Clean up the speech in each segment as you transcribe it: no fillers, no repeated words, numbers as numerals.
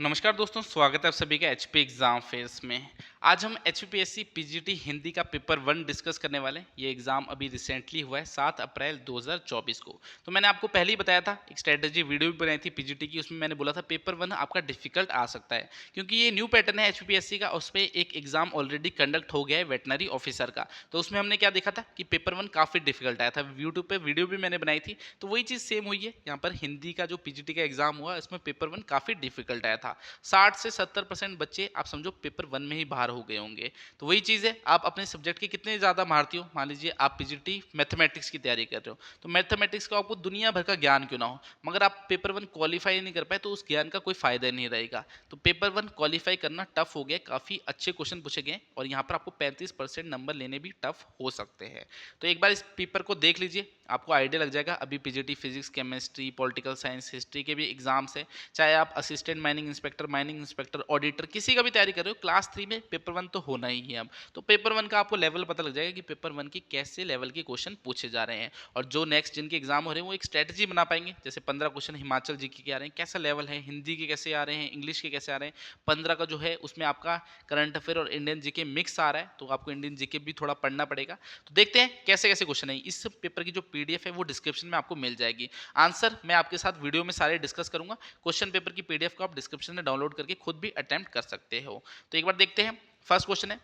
नमस्कार दोस्तों, स्वागत है आप सभी का एचपी एग्ज़ाम फेस में। आज हम एचपीएससी पीजीटी हिंदी का पेपर 1 डिस्कस करने वाले हैं। ये एग्ज़ाम अभी रिसेंटली हुआ है 7 अप्रैल 2024 को। तो मैंने आपको पहले ही बताया था, एक स्ट्रैटेजी वीडियो भी बनाई थी पीजीटी की, उसमें मैंने बोला था पेपर 1 आपका डिफ़िकल्ट आ सकता है। क्योंकि ये न्यू पैटर्न है एचपीएससी का, उस पे एक एग्ज़ाम ऑलरेडी कंडक्ट हो गया है वेटनरी ऑफिसर का। तो उसमें हमने क्या देखा था कि पेपर 1 काफ़ी डिफ़िकल्ट आया था। यूट्यूब पे वीडियो भी मैंने बनाई थी, तो वही चीज़ सेम हुई है। यहाँ पर हिंदी का जो पीजीटी का एग्ज़ाम हुआ, इसमें पेपर 1 काफ़ी डिफ़िकल्ट आया था। 60 से 70% बच्चे आप समझो पेपर 1 में ही बाहर हो गए होंगे। तो वही चीज़ है, आप अपने सब्जेक्ट के कितने ज़्यादा महारती हो, मान लीजिए आप पीजीटी मैथमेटिक्स की तैयारी कर रहे हो, तो मैथमेटिक्स का आपको दुनिया भर का ज्ञान क्यों ना हो, मगर आप पेपर 1 क्वालीफाई नहीं कर पाए तो उस ज्ञान का कोई फायदा नहीं रहेगा। तो पेपर 1 क्वालीफाई करना टफ हो गया, काफ़ी अच्छे क्वेश्चन पूछे गए और यहाँ पर आपको 35% नंबर लेने भी टफ हो सकते हैं। तो एक बार इस पेपर को देख लीजिए, आपको आइडिया लग जाएगा। अभी PGT physics, chemistry, political science, history के भी एग्जाम्स है। चाहे आप असिस्टेंट माइनिंग इंस्पेक्टर, ऑडिटर, किसी का भी तैयारी कर रहे हो, क्लास 3 में पेपर 1 तो होना ही है अब। तो पेपर 1 का आपको लेवल पता लग जाएगा कि पेपर 1 के कैसे लेवल के क्वेश्चन पूछे जा रहे हैं। और जो नेक्स्ट जिनके एग्जाम हो रहे हैं वो एक स्ट्रेटजी बना पाएंगे। जैसे 15 क्वेश्चन हिमाचल जीके के आ रहे हैं, कैसा लेवल है, हिंदी के कैसे आ रहे हैं, इंग्लिश के कैसे आ रहे हैं। 15 का जो है उसमें आपका करंट अफेयर और इंडियन जीके मिक्स आ रहा है, तो आपको इंडियन जीके भी थोड़ा पढ़ना पड़ेगा। तो देखते हैं कैसे कैसे क्वेश्चन है। इस पेपर की जो पीडीएफ है वो डिस्क्रिप्शन में आपको मिल जाएगी। आंसर मैं आपके साथ वीडियो में सारे डिस्कस करूंगा। क्वेश्चन पेपर की पीडीएफ को आप डिस्क्रिप्शन में डाउनलोड करके खुद भी अटेम्प्ट कर सकते हो। तो एक बार देखते हैं। फर्स्ट क्वेश्चन है,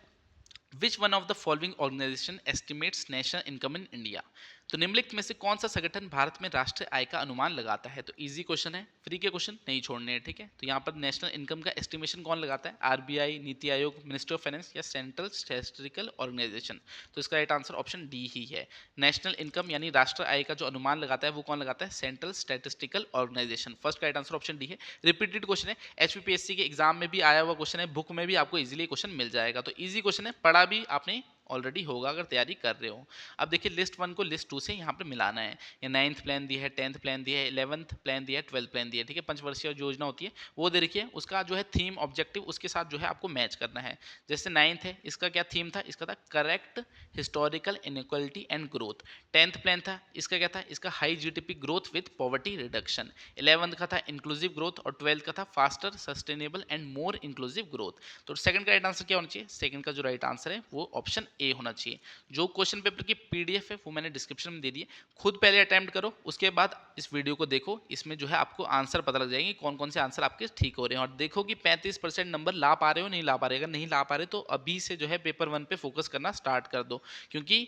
which one of the following organisation estimates national income in India. तो निम्नलिखित में से कौन सा संगठन भारत में राष्ट्रीय आय का अनुमान लगाता है। तो इजी क्वेश्चन है, फ्री के क्वेश्चन नहीं छोड़ने हैं, ठीक है। तो यहाँ पर नेशनल इनकम का एस्टिमेशन कौन लगाता है, RBI, NITI Aayog, ministry of finance या सेंट्रल स्टैटिस्टिकल ऑर्गेनाइजेशन। तो इसका राइट आंसर ऑप्शन डी ही है। नेशनल इनकम यानी राष्ट्रीय आय का जो अनुमान लगाता है वो कौन लगाता है, सेंट्रल स्टैटिस्टिकल ऑर्गेनाइजेशन। फर्स्ट का राइट आंसर ऑप्शन डी है। रिपीटेड क्वेश्चन है, एचपीपीएससी के एग्जाम में भी आया हुआ क्वेश्चन है, बुक में भी आपको इजीली क्वेश्चन मिल जाएगा। तो इजी क्वेश्चन है, पढ़ा भी आपने ऑलरेडी होगा अगर तैयारी कर रहे हो। अब देखिए लिस्ट 1 को लिस्ट 2 से यहाँ पर मिलाना है। ये 9th प्लान दिया है, 10th प्लान दिया है, 11th प्लान दिया है, 12th प्लान दिया है, ठीक है। पंचवर्षीय जो योजना होती है वो दे रखी है, उसका जो है थीम ऑब्जेक्टिव उसके साथ जो है आपको मैच करना है। जैसे 9th है, इसका क्या थीम था, इसका था correct historical inequality and growth. 10th plan था, इसका क्या था, इसका high GDP growth with poverty reduction. 11th का था इंक्लूसिव ग्रोथ और 12th का था faster sustainable and more inclusive growth. तो सेकंड का राइट आंसर क्या होना चाहिए, सेकंड का जो राइट आंसर है वो ऑप्शन ए होना चाहिए। जो क्वेश्चन पेपर की पीडीएफ है वो मैंने डिस्क्रिप्शन में दे दी है, खुद पहले अटेम्प्ट करो, उसके बाद इस वीडियो को देखो। इसमें जो है आपको आंसर पता लग जाएंगे कौन कौन से आंसर आपके ठीक हो रहे हैं। और देखो कि 35% नंबर ला पा रहे हो नहीं ला पा रहे। अगर नहीं ला पा रहे तो अभी से जो है पेपर 1 पे फोकस करना स्टार्ट कर दो, क्योंकि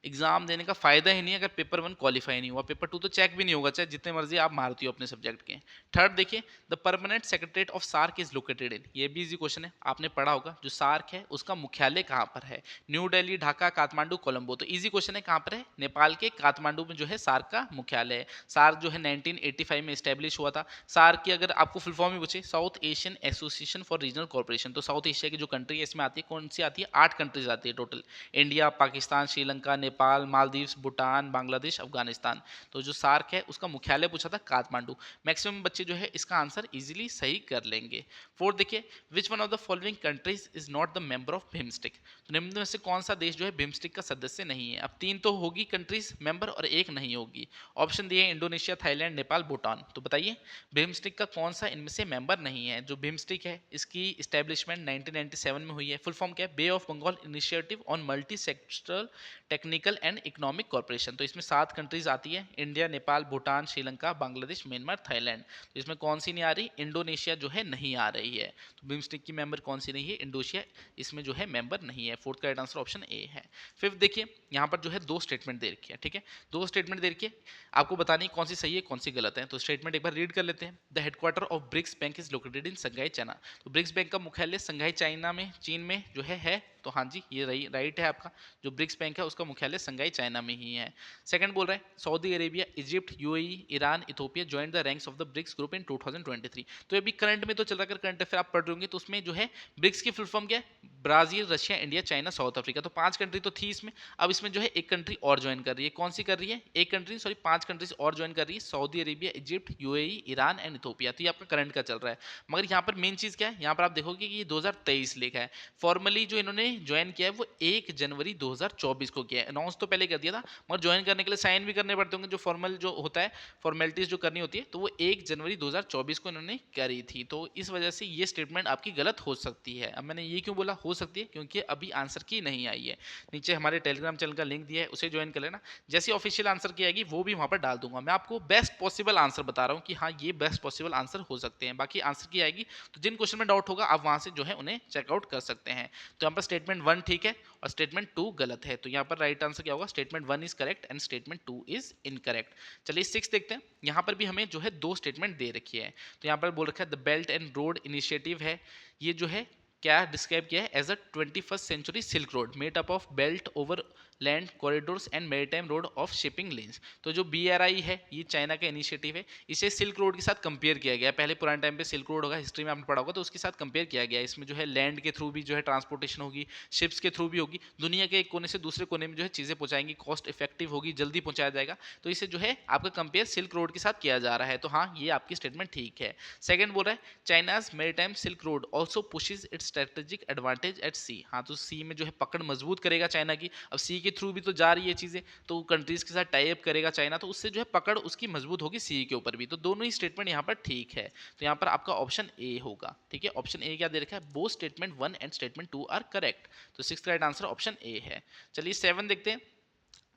एग्जाम देने का फायदा ही नहीं है अगर पेपर 1 क्वालिफाई नहीं हुआ। पेपर 2 तो चेक भी नहीं होगा, चाहे जितने मर्जी आप मारती हो अपने सब्जेक्ट के। थर्ड देखिए, the permanent secretariat of SAARC is located in. ये भी इजी क्वेश्चन है, आपने पढ़ा होगा। जो सार्क है उसका मुख्यालय कहाँ पर है, न्यू दिल्ली, ढाका, काठमांडू, कोलंबो। तो इजी क्वेश्चन है, कहाँ पर है, नेपाल के काठमांडू में जो है सार्क का मुख्यालय है। सार्क जो है 1985 में स्टैब्लिश हुआ था। सार्क की अगर आपको फुल फॉर्म ही पूछे, south Asian association for regional corporation. तो साउथ एशिया की जो कंट्री है इसमें आती है, कौन सी आती है, 8 कंट्रीज आती है टोटल। इंडिया, पाकिस्तान, श्रीलंका, नेपाल, मालदीव्स, भूटान, बांग्लादेश, अफगानिस्तान। तो जो सार्क है उसका मुख्यालय पूछा था काठमांडू। मैक्सिमम बच्चे जो है इसका आंसर इजीली सही कर लेंगे। फोर्थ देखिए, which one of the following countries is not the member of BIMSTEC. तो निम्न में से कौन सा देश जो है बिम्स्टिक का सदस्य नहीं है। अब 3 तो होगी कंट्रीज मेंबर और एक नहीं होगी। ऑप्शन दिए इंडोनेशिया, थाईलैंड, नेपाल, भूटान। तो बताइए बिम्स्टिक का कौन सा इनमें से मेंबर नहीं है। जो बिम्स्टिक है इसकी स्टैब्लिशमेंट 1997 में हुई है। फुल फॉर्म क्या है, bay of Bengal initiative on multi sectoral technical and economic corporation. तो इसमें 7 कंट्रीज आती है, India, Nepal, Bhutan, Sri Lanka, Bangladesh, Myanmar, Thailand. तो इसमें कौन सी नहीं आ रही, इंडोनेशिया जो है नहीं आ रही है। तो बिम्स्टिक की मेंबर कौन सी नहीं है, इंडोनेशिया इसमें जो है मेंबर नहीं है। फोर्थ का राइट आंसर ऑप्शन ए है। फिफ्थ देखिए, यहाँ पर जो है 2 स्टेटमेंट दे रखी है, ठीक है। 2 स्टेटमेंट दे रखी है, आपको बतानी कौन सी सही है कौन सी गलत है। तो स्टेटमेंट एक बार रीड कर लेते हैं। The headquarter of BRICS bank is located in Shanghai China. तो ब्रिक्स बैंक का मुख्यालय संघाई चाइना में, चीन में जो है। तो हाँ जी, ये राइट है आपका। जो ब्रिक्स बैंक है उसका मुख्यालय संघाई चाइना में ही है। सेकंड बोल रहा है, Saudi Arabia, Egypt, UAE, Iran, Ethiopia joined the ranks of the BRICS group in 2023। तो अभी करंट में तो चल रहा है, करंट अफेयर आप पढ़ रहे होंगे, तो उसमें जो है ब्रिक्स की फुल फॉर्म क्या है, Brazil, Russia, India, China, south Africa. तो 5 कंट्री तो थी इसमें। अब इसमें जो है एक कंट्री और ज्वाइन कर रही है। कौन सी कर रही है, एक कंट्री सॉरी 5 कंट्रीज और ज्वाइन कर रही है, Saudi Arabia, Egypt, UAE, Iran and Ethiopia. तो ये आपका करंट का चल रहा है। मगर यहाँ पर मेन चीज क्या है, यहाँ पर आप देखोगे कि ये 2023 लिखा है। फॉर्मली जो इन्होंने ज्वाइन किया है वो 1 जनवरी 2024 को किया है। अनाउंस तो पहले कर दिया था, मगर ज्वाइन करने के लिए साइन भी करने पड़ते होंगे, जो फॉर्मल जो होता है, फॉर्मेलिटीज जो करनी होती है, तो वो 1 जनवरी 2024 को इन्होंने करी थी। तो इस वजह से ये स्टेटमेंट आपकी गलत हो सकती है। अब मैंने ये क्यों बोला हो सकती है, क्योंकि अभी आंसर की नहीं आई है। नीचे हमारे टेलीग्राम चैनल का लिंक दिया है, उसे ज्वाइन कर लेना। जैसे ऑफिशियल आंसर की आएगी वो भी वहां पर डाल दूंगा। मैं आपको बेस्ट पॉसिबल आंसर बता रहा हूँ कि हाँ ये बेस्ट पॉसिबल आंसर हो सकते हैं। बाकी आंसर की आएगी तो जिन क्वेश्चन में डाउट होगा आप वहां से जो है उन्हें चेकआउट कर सकते हैं। तो यहाँ पर स्टेटमेंट 1 ठीक है और स्टेटमेंट 2 गलत है। तो यहाँ पर राइट आंसर क्या होगा, statement 1 is correct and statement 2 is incorrect. चलिए 6 देखते हैं। यहाँ पर भी हमें जो है 2 स्टेटमेंट दे रखी है। तो यहाँ पर बोल रखा है the belt and road initiative है, ये जो है क्या डिस्क्राइब किया है, as a 21st century silk road made up of belt over land corridors and maritime road of shipping lanes. तो जो BRI है ये चाइना का इनिशिएटिव है, इसे सिल्क रोड के साथ कंपेयर किया गया है। पहले पुराने टाइम पे सिल्क रोड होगा, हिस्ट्री में आपने पढ़ा होगा, तो उसके साथ कंपेयर किया गया है। इसमें जो है लैंड के थ्रू भी जो है ट्रांसपोर्टेशन होगी, शिप्स के थ्रू भी होगी, दुनिया के एक कोने से दूसरे कोने में जो है चीज़ें पहुंचाएंगी, कॉस्ट इफेक्टिव होगी, जल्दी पहुंचाया जाएगा। तो इसे जो है आपका कंपेयर सिल्क रोड के साथ किया जा रहा है। तो हाँ ये आपकी स्टेटमेंट ठीक है। सेकंड बोल रहा है China's maritime silk road also pushes its strategic advantage at sea. हाँ तो सी में जो है पकड़ मजबूत करेगा चाइना की। अब सी के थ्रू भी तो जा रही है चीज़ें, तो कंट्रीज के साथ टाई अप करेगा चाइना, तो उससे जो है पकड़ उसकी मजबूत होगी सी के ऊपर भी। तो दोनों ही स्टेटमेंट यहाँ पर ठीक है। तो यहाँ पर आपका ऑप्शन ए होगा। ठीक है, ऑप्शन ए क्या दे रखा है, both statement 1 and statement 2 are correct. तो 6th right answer option A है। चलिए 7 देखते हैं।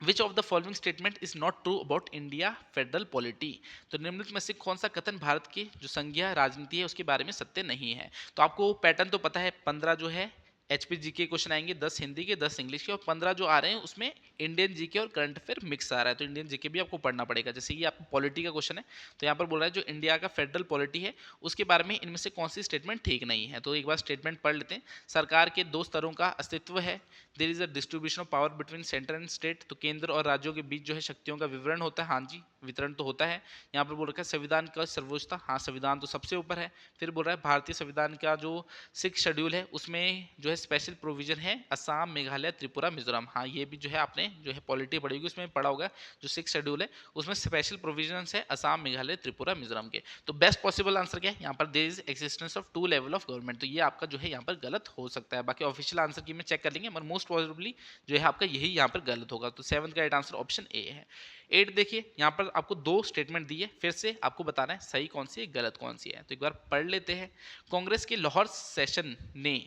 विच of the following statement is not true about India federal polity. तो निम्नलिखित में से कौन सा कथन भारत की जो संघीय राजनीति है उसके बारे में सत्य नहीं है। तो आपको पैटर्न तो पता है, 15 जो है HP GK क्वेश्चन आएंगे, 10 हिंदी के 10 इंग्लिश के, और 15 जो आ रहे हैं उसमें इंडियन जीके और करंट अफेयर मिक्स आ रहा है। तो इंडियन जीके भी आपको पढ़ना पड़ेगा। जैसे ये आपको पॉलिटी का क्वेश्चन है, तो यहाँ पर बोल रहा है जो इंडिया का फेडरल पॉलिटी है उसके बारे में इनमें से कौन सी स्टेटमेंट ठीक नहीं है। तो एक बार स्टेटमेंट पढ़ लेते हैं। सरकार के 2 स्तरों का अस्तित्व है, there is a distribution of power between centre and state. तो केंद्र और राज्यों के बीच जो है शक्तियों का विवरण होता है। हाँ जी वितरण तो होता है। यहाँ पर बोल रखा है संविधान का सर्वोच्चता, हाँ संविधान तो सबसे ऊपर है। फिर बोल रहा है भारतीय संविधान का जो 6 शेड्यूल है उसमें जो है स्पेशल प्रोविजन है असम, मेघालय, त्रिपुरा, मिजोरम। हाँ ये भी जो है आपने जो है पॉलिटी पढ़ी होगी उसमें पढ़ा होगा, जो 6 शेड्यूल है उसमें स्पेशल प्रोविजन है असम, मेघालय, त्रिपुरा, मिजोरम के। तो बेस्ट पॉसिबल आंसर क्या है यहाँ पर, there is existence of 2 level of government. तो ये आपका जो है यहाँ पर गलत हो सकता है। बाकी ऑफिशियल आंसर की में चेक कर लेंगे, मगर मोस्ट प्रोबेबली जो है आपका यही यहाँ पर गलत होगा। तो 7th का राइट आंसर ऑप्शन ए है। 8 देखिए, यहाँ पर आपको 2 स्टेटमेंट दी है, फिर से आपको बताना है सही कौन सी है गलत कौन सी है। तो एक बार पढ़ लेते हैं। कांग्रेस के लाहौर सेशन ने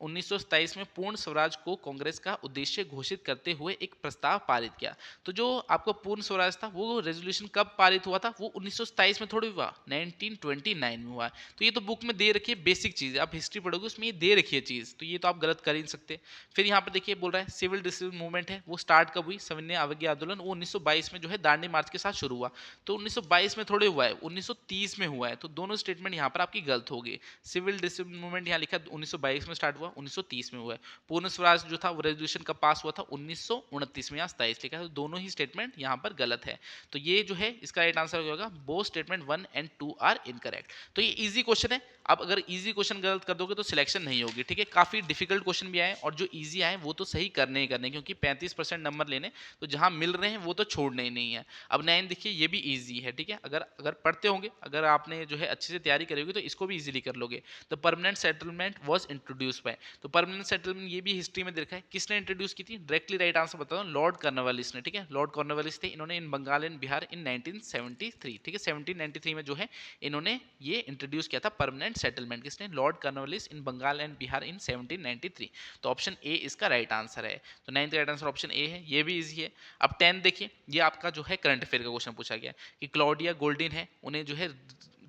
1927 में पूर्ण स्वराज को कांग्रेस का उद्देश्य घोषित करते हुए एक प्रस्ताव पारित किया। तो जो आपका पूर्ण स्वराज था वो रेजोल्यूशन कब पारित हुआ था, वो 1927 में थोड़ी हुआ, 1929 में हुआ। तो ये तो बुक में दे रखी है बेसिक चीज़, आप हिस्ट्री पढ़ोगे उसमें ये दे रखी है चीज़, तो ये तो आप गलत कर ही नहीं सकते। फिर यहाँ पर देखिए बोल रहा है सिविल डिसोबीडियंस मूवमेंट है वो स्टार्ट कब हुई, सविनय अवज्ञा आंदोलन, वो 1922 में जो है दांडी मार्च के साथ शुरू हुआ। तो 1922 में थोड़े हुआ है, 1930 में हुआ है। तो दोनों स्टेटमेंट यहाँ पर आपकी गलत होगी। सिविल डिसोबीडियंस मूवमेंट यहाँ लिखा 1922 में स्टार्ट हुआ, 1930 में हुआ है। पूर्ण स्वराज जो था वो रेजोल्यूशन कब पास हुआ था, 1929 में, यहाँ 27 लिखा है। तो दोनों ही स्टेटमेंट यहाँ पर गलत है। तो ये जो है इसका राइट आंसर होगा both statement 1 and 2 are incorrect. तो ये इजी क्वेश्चन है। अब अगर इजी क्वेश्चन गलत कर दोगे तो सिलेक्शन नहीं होगी। ठीक है, काफी डिफिकल्ट क्वेश्चन भी आए और जो इजी आए वो तो सही करने ही करने, क्योंकि 35% नंबर लेने, तो जहां मिल रहे हैं वो तो छोड़ने ही नहीं है। अब 9 देखिए ये भी इजी है। ठीक है, अगर अगर पढ़ते होंगे, अगर आपने जो है अच्छे से तैयारी करी होगी तो इसको भी इजीली कर लोगे। The permanent settlement was introduce by. तो परमानेंट सेटलमेंट ये भी हिस्ट्री में देखा है, किसने इंट्रोड्यूस की थी, डायरेक्टली राइट आंसर बता दूं, लॉर्ड कॉर्नवालिस ने। ठीक है, लॉर्ड कॉर्नवालिस थे, इन्होंने इन बंगाल एंड बिहार इन 1973। ठीक है, 1793 में जो है इन्होंने ये इंट्रोड्यूस किया था परमानेंट सेटलमेंट। किसने, Lord Cornwallis in Bengal and Bihar in 1793। तो ऑप्शन ए इसका राइट आंसर है। तो 9th right answer option A है, ये भी इजी है। अब 10 देखिए, ये आपका जो है करंट अफेयर का क्वेश्चन पूछा गया कि क्लॉडिया गोल्डिन है, उन्हें जो है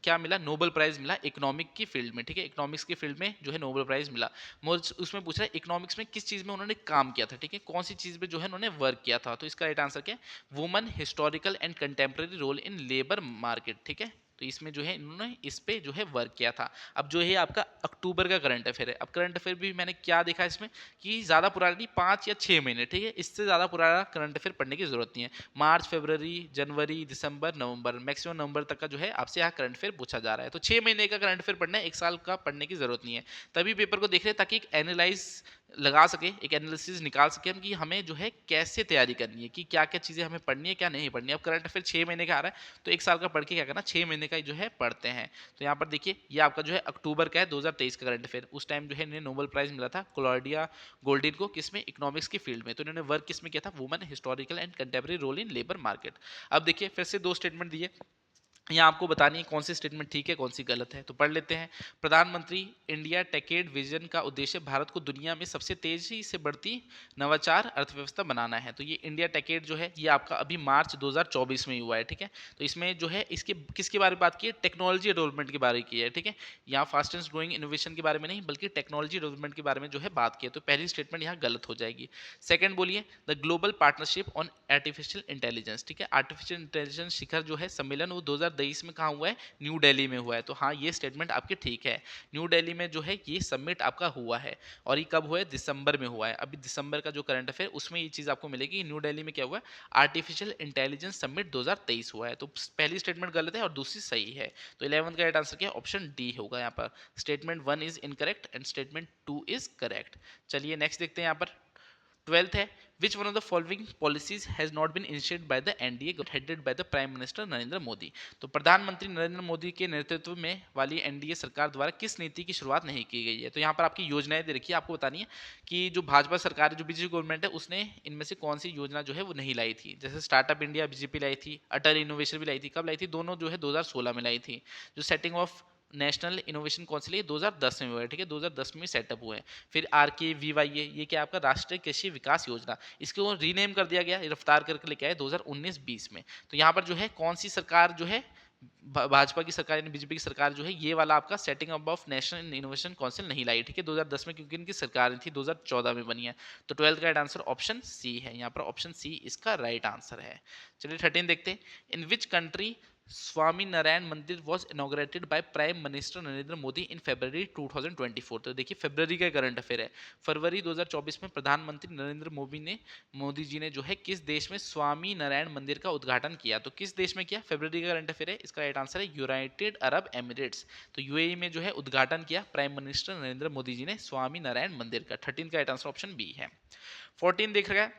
क्या मिला, नोबेल प्राइज मिला इकोनॉमिक की फील्ड में। ठीक है, इकोनॉमिक्स की फील्ड में जो है नोबेल प्राइज मिला। उसमें पूछ रहा है इकोनॉमिक्स में किस चीज में उन्होंने काम किया था। ठीक है, कौन सी चीज पे जो है उन्होंने वर्क किया था। तो इसका राइट आंसर क्या है, woman historical and contemporary role in labour market. ठीक है, तो इसमें जो है इन्होंने इस पे जो है वर्क किया था। अब जो है आपका अक्टूबर का करंट अफेयर है। अब करंट अफेयर भी मैंने क्या देखा इसमें कि ज़्यादा पुराना नहीं, 5 या 6 महीने। ठीक है, इससे ज़्यादा पुराना करंट अफेयर पढ़ने की जरूरत नहीं है। मार्च, फरवरी, जनवरी, दिसंबर, नवंबर, मैक्सिमम नवंबर तक का जो है आपसे यहाँ करंट अफेयर पूछा जा रहा है। तो 6 महीने का करंट अफेयर पढ़ना है, 1 साल का पढ़ने की जरूरत नहीं है। तभी पेपर को देख रहे हैं ताकि एक एनालाइज लगा सके, एक एनालिसिस निकाल सके हम कि हमें जो है कैसे तैयारी करनी है, कि क्या क्या चीज़ें हमें पढ़नी है क्या नहीं पढ़नी है। अब करंट अफेयर 6 महीने का आ रहा है, तो एक साल का पढ़ के क्या करना, 6 महीने का जो है पढ़ते हैं। तो यहाँ पर देखिए ये आपका जो है अक्टूबर का है 2023 का करंट अफेयर। उस टाइम जो है इन्हें नोबेल प्राइज मिला था क्लॉडिया गोल्डिन को, किसमें, इकोनॉमिक्स की फील्ड में। तो इन्होंने वर्क किसमें किया था, woman historical and contemporary role in labour market. अब देखिए फिर से दो स्टेटमेंट दिए, यहाँ आपको बतानी है कौन सी स्टेटमेंट ठीक है कौन सी गलत है, तो पढ़ लेते हैं। प्रधानमंत्री इंडिया टेकेड विजन का उद्देश्य भारत को दुनिया में सबसे तेजी से बढ़ती नवाचार अर्थव्यवस्था बनाना है। तो ये इंडिया टेकेड जो है ये आपका अभी मार्च 2024 में ही हुआ है, ठीक है। तो इसमें जो है इसके किसके बारे में बात की है, टेक्नोलॉजी डेवलपमेंट के बारे में की है, ठीक है। यहाँ फास्टेस्ट ग्रोइंग इनोवेशन के बारे में नहीं बल्कि टेक्नोलॉजी डेवलपमेंट के बारे में जो है बात की है। तो पहली स्टेटमेंट यहाँ गलत हो जाएगी। सेकंड बोलिए, the global partnership on artificial intelligence, ठीक है। आर्टिफिशियल इंटेलिजेंस शिखर जो है सम्मेलन वो 2023 में कहाँ हुआ है, न्यू दिल्ली में हुआ है। तो हाँ ये स्टेटमेंट आपकी ठीक है, न्यू दिल्ली में जो है ये समिट आपका हुआ है। और ये कब हुआ है, दिसंबर में हुआ है। अभी दिसंबर का जो करंट अफेयर उसमें ये चीज़ आपको मिलेगी, न्यू दिल्ली में क्या हुआ है, आर्टिफिशियल इंटेलिजेंस समिट 2023 हुआ है। तो पहली स्टेटमेंट गलत है और दूसरी सही है। तो 11th का राइट आंसर क्या है, ऑप्शन डी होगा यहाँ पर। Statement 1 is incorrect and statement 2 is correct. चलिए नेक्स्ट देखते हैं यहाँ पर। 12th है, which one of the following policies has not been initiated by the NDA headed by the Prime Minister Narendra Modi. तो प्रधानमंत्री नरेंद्र मोदी के नेतृत्व में वाली एनडीए सरकार द्वारा किस नीति की शुरुआत नहीं की गई है। तो यहाँ पर आपकी योजनाएं दे रखी है, आपको बतानी है कि जो भाजपा सरकार है, जो बीजेपी गवर्नमेंट है, उसने इनमें से कौन सी योजना जो है वो नहीं लाई थी। जैसे स्टार्टअप इंडिया बीजेपी लाई थी, अटल इनोवेशन भी लाई थी। कब लाई थी, दोनों जो है 2016 में लाई थी। जो setting of national innovation council ये 2010 में हुआ है, ठीक है, 2010 में सेटअप हुए हैं। फिर RKVY ये क्या आपका राष्ट्रीय कृषि विकास योजना, इसको रीनेम कर दिया गया, रफ्तार करके लेके आए 2019-20 में। तो यहाँ पर जो है कौन सी सरकार जो है, भाजपा की सरकार यानी बीजेपी की सरकार जो है ये वाला आपका setting up of national innovation council नहीं लाई, ठीक है, 2010 में, क्योंकि इनकी सरकार थी 2014 में बनी है। तो 12th का राइट आंसर ऑप्शन सी है, यहाँ पर ऑप्शन सी इसका राइट आंसर है। चलिए 13 देखते हैं। इन which country Swami Narayan Mandir was inaugurated by prime minister Narendra Modi in February 2024। तो देखिए फरवरी का करंट अफेयर है, फरवरी 2024 में प्रधानमंत्री नरेंद्र मोदी जी ने जो है किस देश में स्वामी नारायण मंदिर का उद्घाटन किया। तो किस देश में किया, फरवरी का करंट अफेयर है, इसका राइट आंसर है यूनाइटेड अरब एमिरेट्स। तो यूएई में जो है उद्घाटन किया प्राइम मिनिस्टर नरेंद्र मोदी जी ने स्वामी नारायण मंदिर का। 13 का राइट आंसर ऑप्शन बी है। 14 देख रहा है,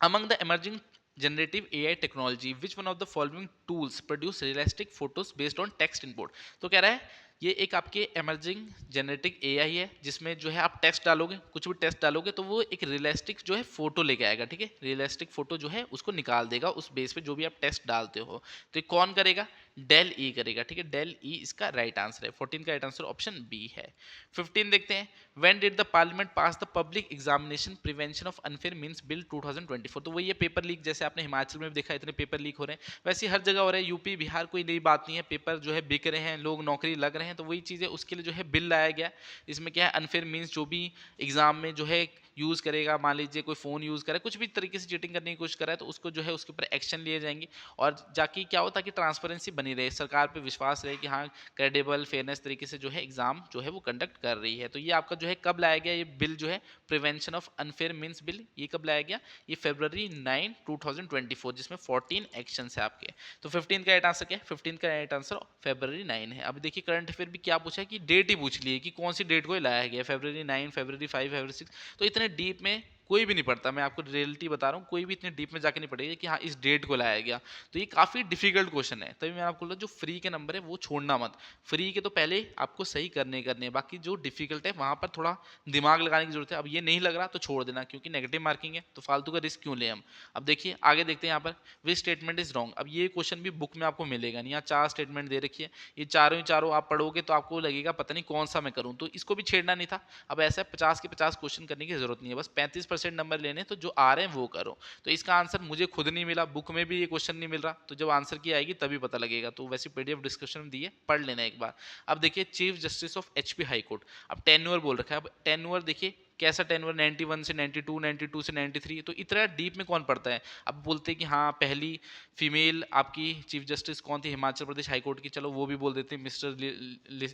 among the emerging generative AI technology which one of the following tools produce realistic photos based on text input। तो कह रहा है ये एक आपके एमर्जिंग जेनेटिक एआई है जिसमें जो है आप टेक्स्ट डालोगे, कुछ भी टेक्स्ट डालोगे तो वो एक रियलिस्टिक जो है फोटो लेके आएगा, ठीक है, रियलिस्टिक फोटो जो है उसको निकाल देगा उस बेस पे जो भी आप टेक्स्ट डालते हो। तो ये कौन करेगा, डेल ई करेगा, ठीक है, डेल ई इसका राइट आंसर है। 14 का राइट आंसर ऑप्शन बी है। 15 देखते हैं, when did the parliament pass the public examination prevention of unfair means bill 2024। तो वही है पेपर लीक, जैसे आपने हिमाचल में भी देखा इतने पेपर लीक हो रहे हैं, वैसे हर जगह हो रहा है, यूपी बिहार कोई नई बात नहीं है, पेपर जो है बिक रहे हैं, लोग नौकरी लग रहे हैं। तो वही चीज़ है, उसके लिए जो है बिल लाया गया। इसमें क्या है, अनफेयर मींस जो भी एग्जाम में जो है यूज़ करेगा, मान लीजिए कोई फ़ोन यूज़ करे, कुछ भी तरीके से चीटिंग करने की कोशिश करे तो उसको जो है उसके ऊपर एक्शन लिए जाएंगे। और जाके क्या हो, ताकि ट्रांसपेरेंसी बनी रहे, सरकार पे विश्वास रहे कि हाँ क्रेडिबल फेयरनेस तरीके से जो है एग्जाम जो है वो कंडक्ट कर रही है। तो ये आपका जो है कब लाया गया ये बिल जो है, prevention of unfair means bill, ये कब लाया गया, ये फरवरी 9 2024, जिसमें 14 एक्शन है आपके। तो 15 का राइट आंसर क्या है, 15 का राइट आंसर फरवरी 9 है। अब देखिए करंट अफेयर भी क्या पूछा है कि डेट ही पूछ ली है कि कौन सी डेट को लाया गया, फरवरी 9, फरवरी 5, फरवरी 6। तो इतने डीप में कोई भी नहीं पढ़ता, मैं आपको रियलिटी बता रहा हूँ, कोई भी इतने डीप में जाके नहीं पढ़ेगा कि हाँ इस डेट को लाया गया। तो ये काफ़ी डिफिकल्ट क्वेश्चन है, तभी मैं आपको बोल रहा, जो फ्री के नंबर है वो छोड़ना मत, फ्री के तो पहले आपको सही करने हैं, बाकी जो डिफिकल्ट है वहाँ पर थोड़ा दिमाग लगाने की जरूरत है। अब ये नहीं लग रहा तो छोड़ देना, क्योंकि नेगेटिव मार्किंग है तो फालतू का रिस्क क्यों ले हम। अब देखिए आगे देखते हैं यहाँ पर, विच स्टेटमेंट इज रॉन्ग। अब ये क्वेश्चन भी बुक में आपको मिलेगा नहीं, यहाँ 4 स्टेटमेंट दे रखी है, ये चारों ही चारों आप पढ़ोगे तो आपको लगेगा पता नहीं कौन सा मैं करूँ, तो इसको भी छेड़ना नहीं था। अब ऐसा 50 के 50 क्वेश्चन करने की जरूरत नहीं है, बस 35% नंबर लेने, तो जो आ रहे हैं वो करो। तो इसका आंसर मुझे खुद नहीं मिला, बुक में भी ये क्वेश्चन नहीं मिल रहा, तो जब आंसर की आएगी तभी पता लगेगा। तो वैसे पीडीएफ डिस्क्रिप्शन में दिए, पढ़ लेना एक बार। अब देखिए chief justice of HP high court, अब टेन्योर बोल रखा है। अब टेन्योर देखिए कैसा टेन्योर, 91 से 92, 92 से 93, तो इतना डीप में कौन पढ़ता है। अब बोलते हैं कि हाँ पहली फीमेल आपकी चीफ जस्टिस कौन थी हिमाचल प्रदेश हाई कोर्ट की, चलो वो भी बोल देते हैं मिस्टर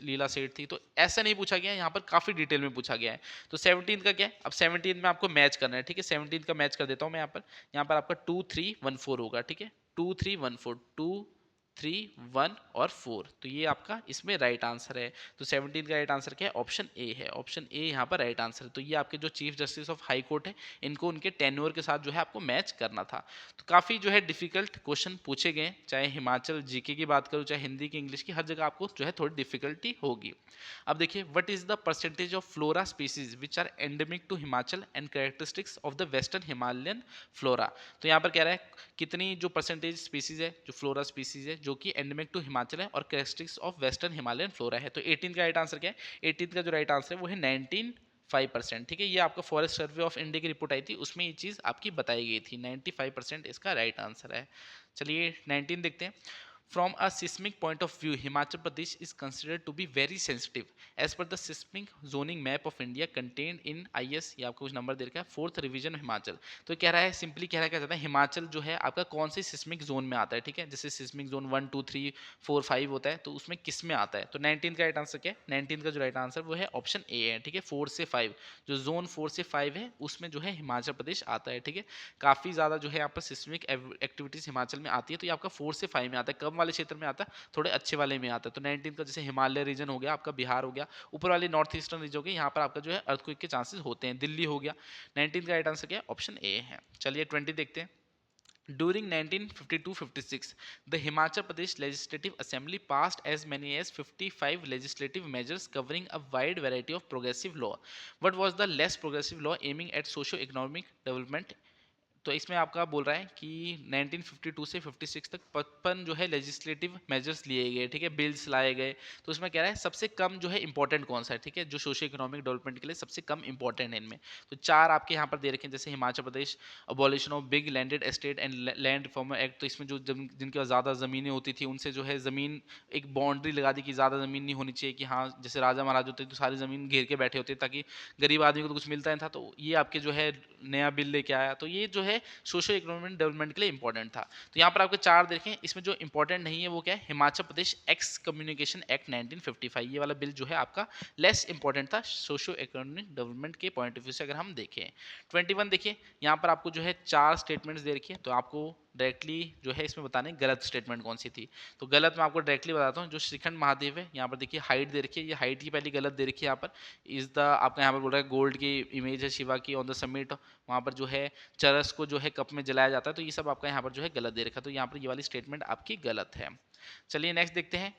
लीला सेठ थी। तो ऐसा नहीं पूछा गया, यहाँ पर काफ़ी डिटेल में पूछा गया है। तो 17 का क्या है, अब 17 में आपको मैच करना है, ठीक है, 17 का मैच कर देता हूँ मैं यहाँ पर। यहाँ पर आपका 2314 होगा, ठीक है, 2314, 3, 1 और 4। तो ये आपका इसमें राइट आंसर है। तो 17 का राइट आंसर क्या है? ऑप्शन ए है। ऑप्शन ए यहाँ पर राइट आंसर है। तो ये आपके जो chief justice of high court है, इनको उनके टेन्योर के साथ जो है आपको मैच करना था। तो काफ़ी जो है डिफिकल्ट क्वेश्चन पूछे गए, चाहे हिमाचल जीके की बात करूँ, चाहे हिंदी की, इंग्लिश की, हर जगह आपको जो है थोड़ी डिफिकल्टी होगी। अब देखिए, what is the percentage of flora species which are endemic to Himachal and characteristics of the western Himalayan flora. तो यहाँ पर कह रहा है कितनी जो परसेंटेज स्पीसीज है, जो फ्लोरा स्पीसीज है जो कि एंडेमिक टू हिमाचल है और characteristics of western Himalayan flora है। तो 18 का राइट आंसर क्या है? 18 का जो राइट आंसर है वो है 95%। ठीक है, ये आपका फॉरेस्ट सर्वे ऑफ इंडिया की रिपोर्ट आई थी, उसमें ये चीज़ आपकी बताई गई थी। 95% इसका राइट आंसर है। चलिए 19 देखते हैं। From a seismic point of view, Himachal Pradesh is considered to be very sensitive as per the seismic zoning map of India contained in IS, ये आपको कुछ नंबर दे रखा है, 4th रिवीजन हिमाचल। तो कह रहा है, सिंपली कह रहा है, क्या चाहता है, हिमाचल जो है आपका कौन से सिस्मिक जोन में आता है। ठीक है, जैसे सिस्मिक जोन 1, 2, 3, 4, 5 होता है, तो उसमें किस में आता है? तो 19 का राइट आंसर क्या है? 19 का जो राइट आंसर वो है ऑप्शन ए है। ठीक है, 4 से 5, जो जोन 4 से 5 है उसमें जो है हिमाचल प्रदेश आता है। ठीक है, काफ़ी ज़्यादा जो है यहाँ पर सिस्मिक एक्टिविटीज़ हिमाचल में आती है। तो ये आपका 4 से 5 में आता है। कम वाले क्षेत्र में आता है, थोड़े अच्छे वाले में आता है। तो 19 का जैसे हिमालय रीजन हो गया, आपका बिहार हो गया, ऊपर वाले नॉर्थ ईस्टर्न रीजन हो गया, यहाँ पर आपका जो है अर्थक्वेक के चांसेस होते हैं। दिल्ली हो गया। 19 का राइट आंसर क्या है? ऑप्शन ए है। चलिए 20 देखते हैं। During 1952-56, the Himachal Pradesh Legislative Assembly passed as many as 55 legislative measures covering a wide variety of progressive law. What was the less progressive law aiming at socio-economic development? तो इसमें आपका बोल रहा है कि 1952 से 56 तक 55 जो है लेजिस्लेटिव मेजर्स लिए गए। ठीक है, बिल्स लाए गए। तो उसमें कह रहा है सबसे कम जो है इंपॉर्टेंट कौन सा है? ठीक है, जो सोशियो इकोनॉमिक डेवलपमेंट के लिए सबसे कम इंपॉर्टेंट है इनमें। तो 4 आपके यहाँ पर दे रखे हैं, जैसे Himachal Pradesh abolition of big landed estate and land reform act. तो इसमें जो जिनके पास ज़्यादा ज़मीनें होती थी उनसे जो है ज़मीन एक बाउंड्री लगा दी कि ज़्यादा ज़मीन नहीं होनी चाहिए, कि हाँ जैसे राजा महाराज होते तो सारी ज़मीन घेर के बैठे होते ताकि गरीब आदमी को तो कुछ मिलता नहीं था। तो ये आपके जो है नया बिल लेके आया। तो ये जो है सोशो इकोनॉमिक डेवलपमेंट के लिए इंपॉर्टेंट था। तो यहाँ पर आपके 4 देखें, इसमें जो इंपॉर्टेंट नहीं है वो क्या है? हिमाचल प्रदेश एक्स कम्युनिकेशन एक्ट 1955, ये वाला बिल जो है आपका लेस इंपॉर्टेंट था सोशो इकोनॉमिक डेवलपमेंट के पॉइंट ऑफ व्यू से। अगर हम देखें 21 देखिए, यहाँ पर आपको जो है 4 स्टेटमेंट्स दे रखी है। तो आपको डायरेक्टली जो है इसमें बताने गलत स्टेटमेंट कौन सी थी। तो गलत मैं आपको डायरेक्टली बताता हूँ। जो श्रीखंड महादेव है, यहाँ पर देखिए हाइट दे रखी है, ये हाइट की पहली गलत दे रखी है। यहाँ पर इज द आपका यहाँ पर बोल रहा है गोल्ड की इमेज है शिवा की ऑन द समिट, वहाँ पर जो है चरस को जो है कप में जलाया जाता है। तो ये सब आपका यहाँ पर जो है गलत दे रखा है। तो यहाँ पर ये वाली स्टेटमेंट आपकी गलत है। चलिए नेक्स्ट देखते हैं।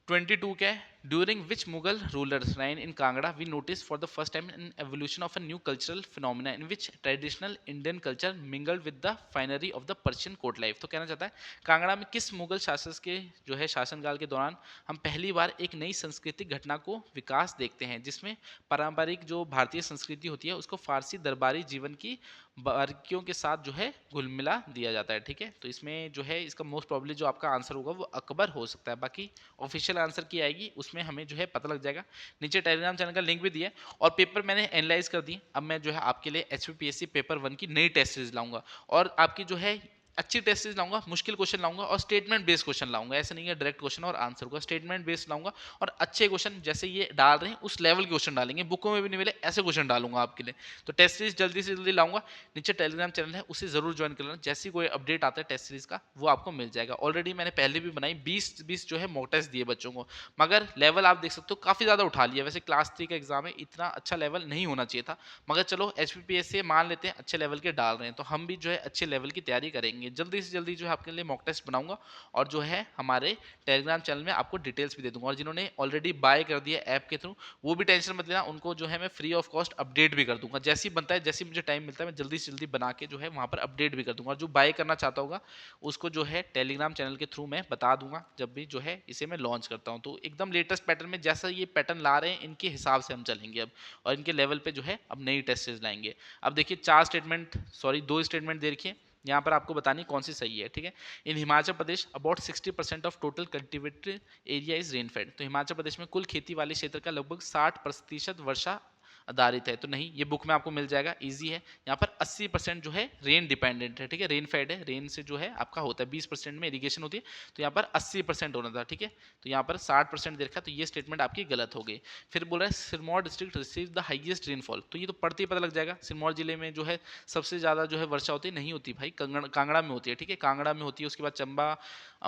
22 क्या है? During which Mughal rulers reign in Kangra we notice for the first time in evolution of a new cultural phenomena in which traditional Indian culture mingled with the finery of the Persian court life. तो कहना चाहता है कांगड़ा में किस मुगल शासक के जो है शासनकाल के दौरान हम पहली बार एक नई सांस्कृतिक घटना को विकास देखते हैं, जिसमें पारंपरिक जो भारतीय संस्कृति होती है उसको फारसी दरबारी जीवन की बारीकियों के साथ जो है घुल मिला दिया जाता है। ठीक है, तो इसमें जो है इसका मोस्ट प्रॉब्ली जो आपका आंसर होगा वो अकबर हो सकता है। बाकी ऑफिशियल आंसर की आएगी उसमें हमें जो है पता लग जाएगा। नीचे टेलीग्राम चैनल का लिंक भी दिया है और पेपर मैंने एनालाइज कर दी। अब मैं जो है आपके लिए HPPSC पेपर 1 की नई टेस्ट सीरीज लाऊंगा और आपकी जो है अच्छी टेस्ट सीरीज लाऊंगा, मुश्किल क्वेश्चन लाऊंगा और स्टेटमेंट बेस्ड क्वेश्चन लाऊंगा। ऐसा नहीं है डायरेक्ट क्वेश्चन और आंसर होगा, स्टेटमेंट बेस्ड लाऊंगा और अच्छे क्वेश्चन जैसे ये डाल रहे हैं उस लेवल के क्वेश्चन डालेंगे, बुकों में भी नहीं मिले ऐसे क्वेश्चन डालूंगा आपके लिए। तो टेस्ट सीरीज जल्दी से जल्दी लाऊंगा। नीचे टेलीग्राम चैनल है उसे जरूर ज्वाइन कर लेना, जैसे कोई अपडेट आता है टेस्ट सीरीज का वो आपको मिल जाएगा। ऑलरेडी मैंने पहले भी बनाई 20 जो है मॉक टेस्ट दिए बच्चों को, मगर लेवल आप देख सकते हो काफी ज्यादा उठा लिया। वैसे क्लास 3 का एग्जाम है, इतना अच्छा लेवल नहीं होना चाहिए था, मगर चलो HPPSC मान लेते हैं अच्छे लेवल के डाल रहे हैं तो हम भी जो है अच्छे लेवल की तैयारी करेंगे। जल्दी से जल्दी जो है आपके लिए मॉक टेस्ट बनाऊंगा और जो है हमारे टेलीग्राम चैनल में आपको डिटेल्स भी दे दूंगा। और जिन्होंने ऑलरेडी बाय कर दिया ऐप के थ्रू वो भी टेंशन मत लेना, उनको जो है मैं फ्री ऑफ कॉस्ट अपडेट भी कर दूंगा। जैसे ही बनता है, जैसे मुझे टाइम मिलता है, मैं जल्दी से जल्दी बना के जो है वहाँ पर अपडेट भी कर दूंगा। और जो बाय करना चाहता होगा उसको जो है टेलीग्राम चैनल के थ्रू मैं बता दूंगा जब भी जो है इसे मैं लॉन्च करता हूँ। तो एकदम लेटेस्ट पैटर्न में जैसा ये पैटर्न ला रहे हैं इनके हिसाब से हम चलेंगे अब, और इनके लेवल पे जो है अब नई टेस्ट सीरीज लाएंगे। अब देखिए 2 स्टेटमेंट दे रखिए, यहाँ पर आपको बतानी कौन सी सही है। ठीक है, in Himachal Pradesh about 60% of total cultivated area is rainfed. तो हिमाचल प्रदेश में कुल खेती वाले क्षेत्र का लगभग 60% वर्षा आधारित है, तो नहीं, ये बुक में आपको मिल जाएगा, इजी है। यहाँ पर 80% जो है रेन डिपेंडेंट है, ठीक है, रेन फेड है, रेन से जो है आपका होता है, 20% में इरिगेशन होती है, तो यहाँ पर 80% होना था, ठीक है, तो यहाँ पर 60% दे रखा है, तो ये स्टेटमेंट आपकी गलत हो गई। फिर बोल रहा है Sirmaur district receive the highest rainfall, तो ये तो पढ़ते ही पता लग जाएगा, सिरमौर जिले में जो है सबसे ज़्यादा जो है वर्षा होती है, नहीं होती भाई, कांगड़ा में होती है, ठीक है, कांगड़ा में होती है, उसके बाद चंबा,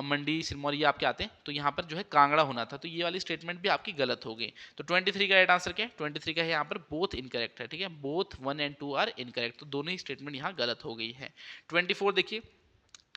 मंडी, सिरमौर ये आपके आते हैं, तो यहाँ पर जो है कांगड़ा होना था, तो ये वाली स्टेटमेंट भी आपकी गलत हो गई। तो 23 का राइट आंसर क्या है, 23 का है यहाँ पर बोथ इनकरेक्ट है, ठीक है, बोथ 1 एंड 2 आर इनकरेक्ट, तो दोनों ही स्टेटमेंट यहाँ गलत हो गई है। 24 देखिए,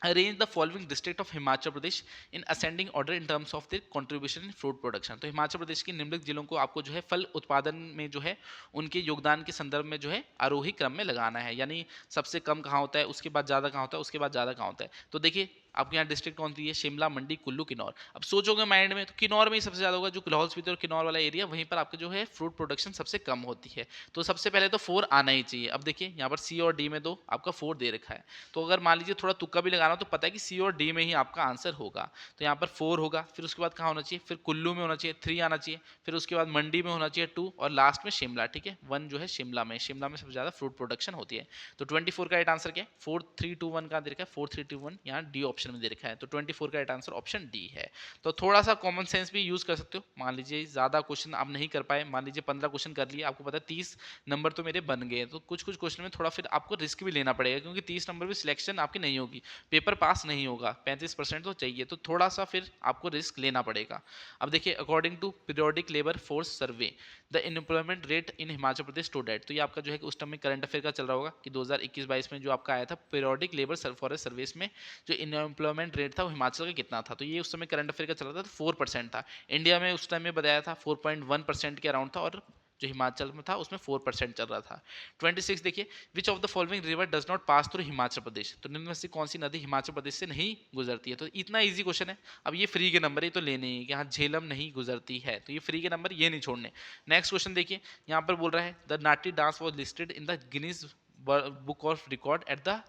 arrange the following district of Himachal Pradesh in ascending order in terms of the contribution in fruit production, तो हिमाचल प्रदेश के निम्नलिखित जिलों को आपको जो है फल उत्पादन में जो है उनके योगदान के संदर्भ में जो है आरोही क्रम में लगाना है, यानी सबसे कम कहाँ होता है, उसके बाद ज़्यादा कहाँ होता है, उसके बाद ज़्यादा कहाँ होता है। तो देखिए आपके यहाँ डिस्ट्रिक्ट कौन सी है, शिमला, मंडी, कुल्लू, किन्नौर। अब सोचोगे माइंड में, तो किन्नौर में ही सबसे ज़्यादा होगा, जो लाहौल स्पीति और किन्नौर वाला एरिया, वहीं पर आपके जो है फ्रूट प्रोडक्शन सबसे कम होती है, तो सबसे पहले तो 4 आना ही चाहिए। अब देखिए यहाँ पर सी और डी में दो आपका 4 दे रखा है, तो अगर मान लीजिए थोड़ा तुक्का भी लगाना, तो पता है कि सी और डी में ही आपका आंसर होगा, तो यहाँ पर 4 होगा, फिर उसके बाद कहाँ होना चाहिए, फिर कुल्लू में होना चाहिए, 3 आना चाहिए, फिर उसके बाद मंडी में होना चाहिए 2, और लास्ट में शिमला, ठीक है, 1 जो है शिमला में सबसे ज़्यादा फ्रूट प्रोडक्शन होती है। तो 24 का राइट आंसर क्या है, 4 3 2 1 का दे रखा है, 4 3 2 1 यहाँ डी ऑप्शन में दे रखा है, तो 24 का राइट आंसर ऑप्शन डी है। तो थोड़ा सा कॉमन सेंस भी यूज कर सकते हो, मान लीजिए ज़्यादा क्वेश्चन आप नहीं कर पाए, मान लीजिए 15 क्वेश्चन कर लिए, आपको पता है 30 नंबर तो मेरे बन गए, तो कुछ कुछ क्वेश्चन में थोड़ा फिर आपको रिस्क भी लेना पड़ेगा, क्योंकि 30 नंबर भी सिलेक्शन आपकी नहीं होगी, पेपर पास नहीं होगा, 35% तो चाहिए, तो थोड़ा सा फिर आपको रिस्क लेना पड़ेगा। अब देखिए, according to periodic labour force survey the unemployment rate in Himachal Pradesh stood at, तो ये आपका जो है उस टाइम में करंट अफेयर का चल रहा होगा कि 2021-22 में जो आपका आया था पीरियोडिक लेबर फॉरेस्ट सर्विस में जो अनएम्प्लॉयमेंट रेट था वो हिमाचल का कितना था, तो ये उस समय करंट अफेयर का चल रहा था, तो 4% था। इंडिया में उस टाइम में बताया था 4.1% के अराउंड था, और जो हिमाचल में था उसमें 4% चल रहा था। 26 देखिए, which of the following river does not pass through Himachal Pradesh, तो निम्न में से कौन सी नदी हिमाचल प्रदेश से नहीं गुजरती है, तो इतना इजी क्वेश्चन है। अब ये फ्री के नंबर, ये तो लेने ही कि हाँ झेलम नहीं गुजरती है, तो ये फ्री के नंबर ये नहीं छोड़ने। नेक्स्ट क्वेश्चन देखिए, यहाँ पर बोल रहा है the Nati dance was listed in the Guinness book of record at the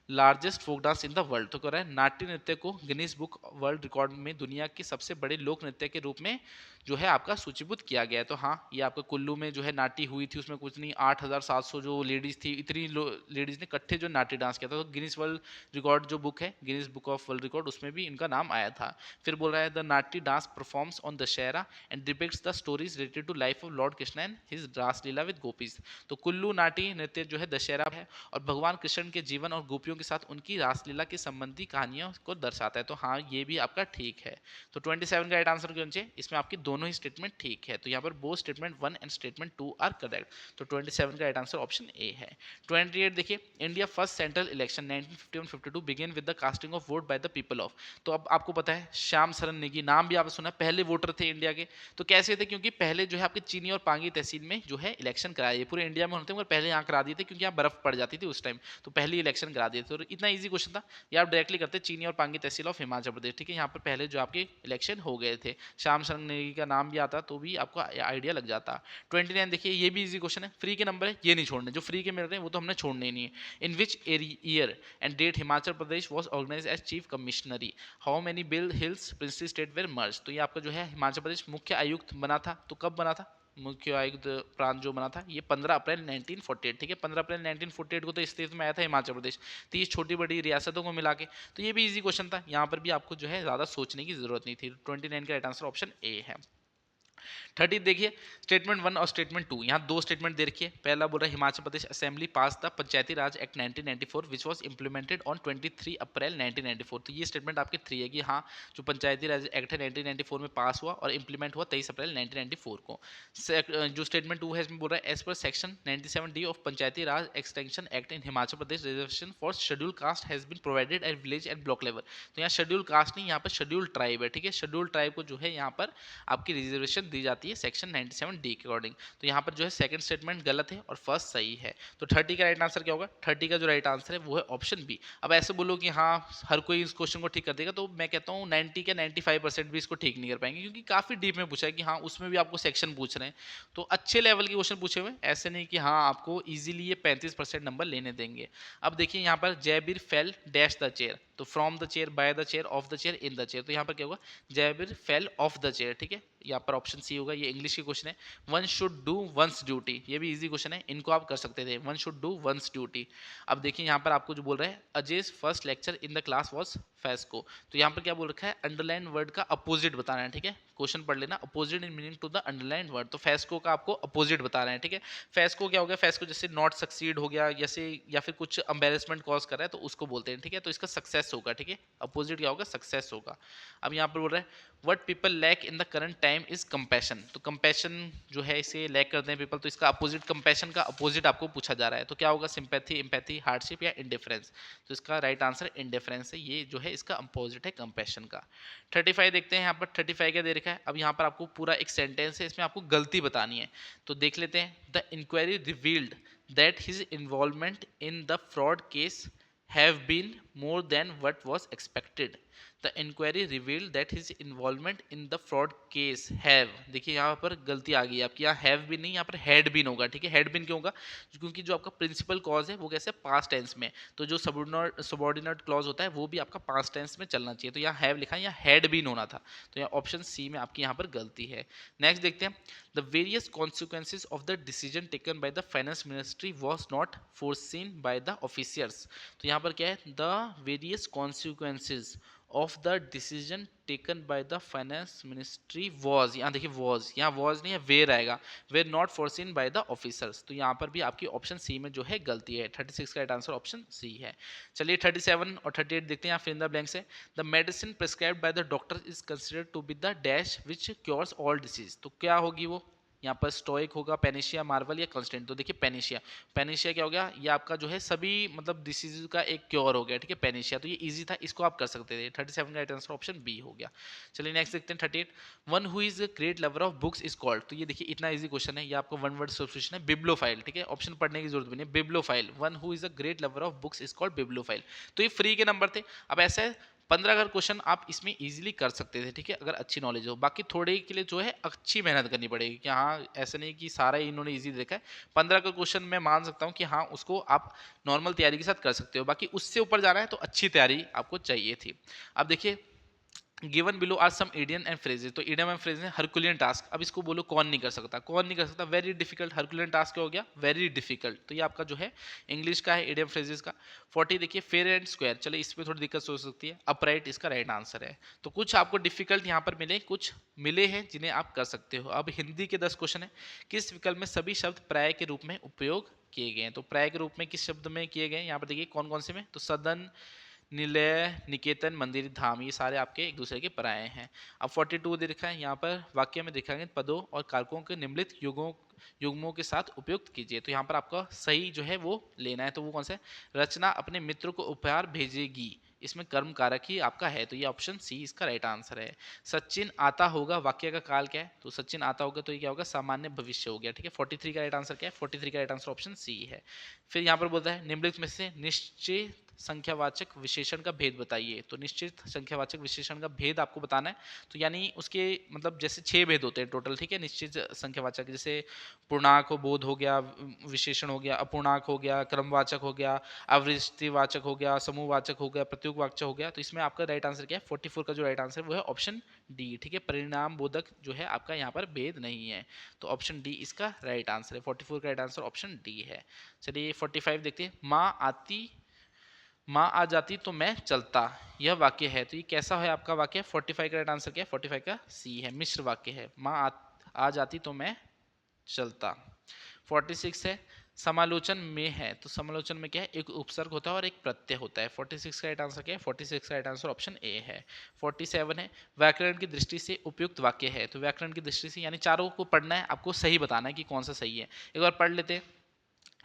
largest folk dance in the world, तो कह रहा है नाट्य नृत्य को गिनीज बुक वर्ल्ड रिकॉर्ड में दुनिया के सबसे बड़े लोक नृत्य के रूप में जो है आपका सूचीबद्ध किया गया है। तो हाँ, ये आपका कुल्लू में जो है नाटी हुई थी, उसमें कुछ नहीं 8700 जो लेडीज थी, इतनी लेडीज ने इकट्ठे जो नाटी डांस किया था, तो गिनीज वर्ल्ड रिकॉर्ड जो बुक है, Guinness book of world record, उसमें भी इनका नाम आया था। फिर बोल रहा है the Nati dance performs on Dussehra and depicts the stories related to life of lord Krishna and his Raslila with gopis, तो कुल्लू नाटी नृत्य जो है दशहरा है और भगवान कृष्ण के जीवन और गोपियों के साथ उनकी रासलीला के संबंधी कहानियों को दर्शाता है, तो हाँ ये भी आपका ठीक है। तो 27 का राइट आंसर क्यों चाहिए, इसमें आपकी दोनों ही स्टेटमेंट ठीक है, तो यहाँ पर both statement 1 and statement 2 are correct, तो 27 का राइट आंसर ऑप्शन ए है। 28 देखिए, India first central election 1951-52 began with the casting of vote by the people of, तो अब आपको पता है श्याम सरन नेगी, नाम भी आपने सुना, पहले वोटर थे इंडिया के, तो कैसे थे, क्योंकि पहले जो है आपके चीनी और पांगी तहसील में जो है इलेक्शन कराए, पूरे इंडिया में होते हैं, मगर पहले यहाँ करा दिए थे क्योंकि यहाँ बर्फ पड़ जाती थी उस टाइम, तो पहले इलेक्शन करा दिए थे, और इतना इजी क्वेश्चन था, ये आप डायरेक्टली करते चीनी और पांगी तहसील ऑफ हिमाचल प्रदेश, ठीक है, यहाँ पर पहले जो आपके इलेक्शन हो गए थे, श्याम सरन नेगी का नाम भी आता तो भी आपको आइडिया लग जाता। 29 देखिए, ये भी इजी क्वेश्चन है, फ्री के नंबर है, ये नहीं छोड़ने, जो फ्री के मिल रहे हैं वो तो हमने छोड़ने ही नहीं है। In which year and date Himachal Pradesh was organise as chief commissionary, how many bill hills princely state were merge, तो ये आपका जो है हिमाचल प्रदेश मुख्य आयुक्त बना था, तो कब बना था, मुख्य आयुक्त प्रांत जो बना था ये 15 अप्रैल 1948, ठीक है, 15 अप्रैल 1948 को तो इस देश में आया था हिमाचल प्रदेश, 30 छोटी बड़ी रियासतों को मिला के, तो ये भी इजी क्वेश्चन था, यहाँ पर भी आपको जो है ज़्यादा सोचने की जरूरत नहीं थी। 29 का राइट आंसर ऑप्शन ए है। 30 देखिए, स्टेटमेंट 1 और स्टेटमेंट 2, यहाँ दो स्टेटमेंट दे रखिए, पहला बोल रहा है Himachal Pradesh assembly pass the Panchayati Raj act 1994 which was implemented on 23 April 1994, तो ये स्टेटमेंट आपके 3 है कि हाँ जो पंचायती राज एक्ट है 1994 में पास हुआ और इंप्लीमेंट हुआ 23 अप्रैल 1994 को। जो स्टेटमेंट 2 है इसमें बोल रहा है as per section 97D of Panchayati Raj extension act in Himachal Pradesh reservation for schedule caste has been provided at village and block level, तो यहाँ शेड्यूल कास्ट नहीं, यहाँ पर शेड्यूल ट्राइब है, ठीक है, शेड्यूल ट्राइब को जो है यहाँ पर आपकी रिजर्वेशन दी जाती है सेक्शन 97D के अकॉर्डिंग, तो यहाँ पर जो है सेकंड स्टेटमेंट गलत है और फर्स्ट सही है, तो 30 का राइट आंसर क्या होगा, 30 का जो राइट आंसर है वो है ऑप्शन बी। अब ऐसे बोलो कि हाँ हर कोई इस क्वेश्चन को ठीक कर देगा, तो मैं कहता हूँ 90 के 95% भी इसको ठीक नहीं कर पाएंगे, क्योंकि काफी डीप में पूछा है कि हाँ उसमें भी आपको सेक्शन पूछ रहे हैं, तो अच्छे लेवल के क्वेश्चन पूछे हुए, ऐसे नहीं कि हाँ आपको इजीली ये 35% नंबर लेने देंगे। अब देखिए यहाँ पर Jaibir fell dash the chair, तो from the chair, by the chair, off the chair, in the chair. तो यहाँ पर क्या होगा, Jaivir fell off the chair, ठीक है, यहाँ पर ऑप्शन सी होगा। ये इंग्लिश के क्वेश्चन है। One should do one's duty, ये भी इजी क्वेश्चन है, इनको आप कर सकते थे। One should do one's duty. अब देखिए यहाँ पर आपको जो बोल रहा है, Ajay's first lecture in the class was fiasco. तो यहाँ पर क्या बोल रखा है, अंडरलाइन वर्ड का अपोजिट बताना है, ठीक है, क्वेश्चन पढ़ लेना, opposite in meaning to the underline word. तो फेस्को का आपको अपोजिट बता रहे हैं, ठीक है। फेस्को क्या हो गया, फेस्को जैसे नॉट सक्सीड हो गया, जैसे या फिर कुछ एम्बेरसमेंट कॉज कर रहा है तो उसको बोलते हैं, ठीक है। तो इसका सक्सेस होगा, ठीक है, अपोजिट क्या होगा, सक्सेस होगा। अब यहाँ पर बोल रहा है what people lack in the current time is compassion. तो कंपैशन जो है इसे लैक करते हैं पीपल, तो इसका अपोजिट, कंपैशन का अपोजिट आपको पूछा जा रहा है, तो क्या होगा, सिंपैथी, एम्पैथी, हार्डशिप या इंडिफरेंस। तो इसका राइट आंसर इंडिफरेंस है, ये जो है इसका अपोजिट है कंपैशन का। 35 देखते हैं यहाँ पर, 35 क्या दे रखा है। अब यहाँ पर आपको पूरा एक सेंटेंस है, इसमें आपको गलती बतानी है, तो देख लेते हैं। The inquiry revealed that his involvement in the fraud case have been more than what was expected. The inquiry revealed that his involvement in the fraud case have, देखिए यहाँ पर गलती आ गई है आपकी, यहाँ have been नहीं, यहाँ पर had been होगा, ठीक है। had been क्यों होगा, क्योंकि जो आपका प्रिंसिपल क्लॉज है वो कैसे पास्ट टेंस में, तो जो सबॉर्डिनेट क्लॉज होता है वो भी आपका पास्ट टेंस में चलना चाहिए। तो यहाँ have लिखा है, यहाँ had been होना था, तो यहाँ ऑप्शन सी में आपकी यहाँ पर गलती है। नेक्स्ट देखते हैं, the various consequences of the decision taken by the finance ministry was not foreseen by the officers. तो यहाँ पर क्या है, the various consequences of the decision taken by the finance ministry was, यहाँ देखिए वॉज, यहाँ वॉज नहीं है, वेयर आएगा, were not foreseen by the officers. तो यहाँ पर भी आपकी ऑप्शन सी में जो है गलती है। 36 का राइट आंसर ऑप्शन सी है। चलिए 37 और 38 देखते हैं, यहाँ फिर इन द ब्लैंक्स है। The medicine prescribed by the doctor is considered to be the dash which cures all disease. तो क्या होगी वो, यहाँ पर स्टोइक होगा, पेनिशिया, मार्वल या कंस्टेंट। तो देखिए पेनिशिया, पेनिशिया क्या हो गया, ये आपका जो है सभी मतलब डिसीज का एक क्योर हो गया, ठीक है, पेनिशिया। तो ये इजी था, इसको आप कर सकते थे। 37 का राइट आंसर ऑप्शन बी हो गया। चलिए नेक्स्ट देखते हैं 38। One who is great lover of books is called. तो ये देखिए इतना इजी क्वेश्चन है, ये आपको वन वर्ड सब्स्टिट्यूशन है, बिब्लोफाइल, ठीक है, ऑप्शन पढ़ने की जरूरत भी नहीं, bibliophile. One who is a great lover of books is called bibliophile. तो ये फ्री के नंबर थे। अब ऐसा है 15 अगर क्वेश्चन आप इसमें इजीली कर सकते थे, ठीक है, अगर अच्छी नॉलेज हो। बाकी थोड़े के लिए जो है अच्छी मेहनत करनी पड़ेगी, कि हाँ ऐसा नहीं कि सारा इन्होंने इजी देखा है। 15 का क्वेश्चन मैं मान सकता हूँ कि हाँ उसको आप नॉर्मल तैयारी के साथ कर सकते हो, बाकी उससे ऊपर जाना है तो अच्छी तैयारी आपको चाहिए थी। अब देखिए given below are some idiom and phrases. तो इडियम एंड फ्रेज है हरकुलियन टास्क। अब इसको बोलो कौन नहीं कर सकता, कौन नहीं कर सकता, वेरी डिफिकल्ट। हरकुलियन टास्क क्या हो गया, वेरी डिफिकल्ट। तो ये आपका जो है इंग्लिश का है, इडियम फ्रेजेस का। 40 देखिए फेयर एंड स्क्वायर, चलो इसमें थोड़ी दिक्कत हो सकती है। अपराइट इसका राइट आंसर है। तो कुछ आपको डिफिकल्ट यहाँ पर मिले, कुछ मिले हैं जिन्हें आप कर सकते हो। अब हिंदी के 10 क्वेश्चन है। किस विकल्प में सभी शब्द प्राय के रूप में उपयोग किए गए हैं। तो प्राय के रूप में किस शब्द में किए गए हैं, यहाँ पर देखिए कौन कौन से में, तो सदन, निलय, निकेतन, मंदिर, धाम, ये सारे आपके एक दूसरे के पराये हैं। अब 42 दे रखा है, यहाँ पर वाक्य में दिखाएंगे पदों और कारकों के निम्नलिखित युग्मों के साथ उपयुक्त कीजिए। तो यहाँ पर आपका सही जो है वो लेना है, तो वो कौन सा है, रचना अपने मित्र को उपहार भेजेगी, इसमें कर्म कारक ही आपका है, तो ये ऑप्शन सी इसका राइट आंसर है। सचिन आता होगा, वाक्य का काल क्या है, तो सचिन आता होगा, तो ये क्या होगा, सामान्य भविष्य हो गया, ठीक है। 43 का राइट आंसर क्या है, 43 का राइट आंसर ऑप्शन सी है। फिर यहाँ पर बोलता है निम्नलिखित में से निश्चित संख्यावाचक विशेषण का भेद बताइए। तो निश्चित संख्यावाचक विशेषण का भेद आपको बताना है, तो यानी उसके मतलब जैसे 6 भेद होते हैं टोटल, ठीक है, निश्चित संख्यावाचक, जैसे पूर्णांक हो, बोध हो गया, विशेषण हो गया, अपूर्णांक हो गया, क्रमवाचक हो गया, आवृत्तिवाचक हो गया, समूहवाचक हो गया, प्रत्युगवाचक हो गया। तो इसमें आपका राइट आंसर क्या है, 44 का जो राइट आंसर वो है ऑप्शन डी, ठीक है, परिणाम बोधक जो है आपका यहाँ पर भेद नहीं है, तो ऑप्शन डी इसका राइट आंसर है। 44 का राइट आंसर ऑप्शन डी है। चलिए 45 देखते हैं, माँ आ जाती तो मैं चलता, यह वाक्य है, तो ये कैसा है आपका वाक्य, 45 का राइट आंसर क्या है, 45 का सी है, मिश्र वाक्य है, आ जाती तो मैं चलता। 46 है, समालोचन में है, तो समालोचन में क्या है, एक उपसर्ग होता है और एक प्रत्यय होता है। 46 का राइट आंसर क्या है, 46 का राइट आंसर ऑप्शन ए है। 47 है, व्याकरण की दृष्टि से उपयुक्त वाक्य है, तो व्याकरण की दृष्टि से यानी चारों को पढ़ना है, आपको सही बताना है कि कौन सा सही है। एक बार पढ़ लेते हैं।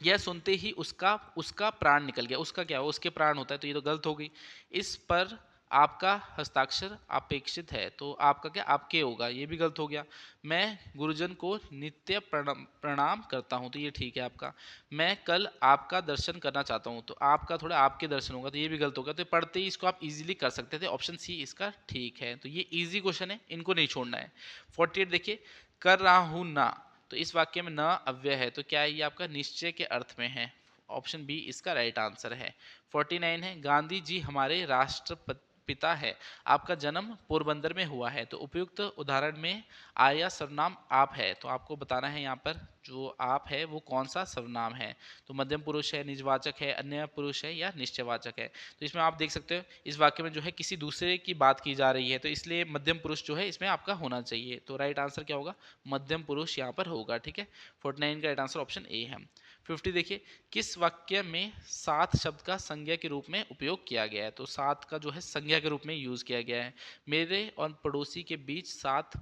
यह सुनते ही उसका उसका प्राण निकल गया, उसका क्या हो, उसके प्राण होता है, तो ये तो गलत हो गई। इस पर आपका हस्ताक्षर अपेक्षित है, तो आपका क्या, आपके होगा, ये भी गलत हो गया। मैं गुरुजन को नित्य प्रणाम करता हूँ, तो ये ठीक है आपका। मैं कल आपका दर्शन करना चाहता हूँ, तो आपका थोड़ा आपके दर्शन होगा, तो ये भी गलत होगा। तो पढ़ते ही इसको आप इजीली कर सकते थे, ऑप्शन सी इसका ठीक है। तो ये इजी क्वेश्चन है, इनको नहीं छोड़ना है। 48 देखिए, कर रहा हूँ ना, तो इस वाक्य में न अव्यय है, तो क्या ये आपका निश्चय के अर्थ में है। ऑप्शन बी इसका राइट आंसर है। 49 है, गांधी जी हमारे राष्ट्रपिता पिता है, आपका जन्म पोरबंदर में हुआ है, तो उपयुक्त उदाहरण में आया सर्वनाम आप है, तो आपको बताना है यहाँ पर जो आप है वो कौन सा सर्वनाम है। तो मध्यम पुरुष है, निजवाचक है, अन्य पुरुष है या निश्चयवाचक है। तो इसमें आप देख सकते हो इस वाक्य में जो है किसी दूसरे की बात की जा रही है, तो इसलिए मध्यम पुरुष जो है इसमें आपका होना चाहिए। तो राइट आंसर क्या होगा, मध्यम पुरुष यहाँ पर होगा। ठीक है, 49 का राइट आंसर ऑप्शन ए है। 50 देखिए, किस वाक्य में साथ शब्द का संज्ञा के रूप में उपयोग किया गया है। तो साथ का जो है संज्ञा के रूप में यूज किया गया है। मेरे और पड़ोसी के बीच साथ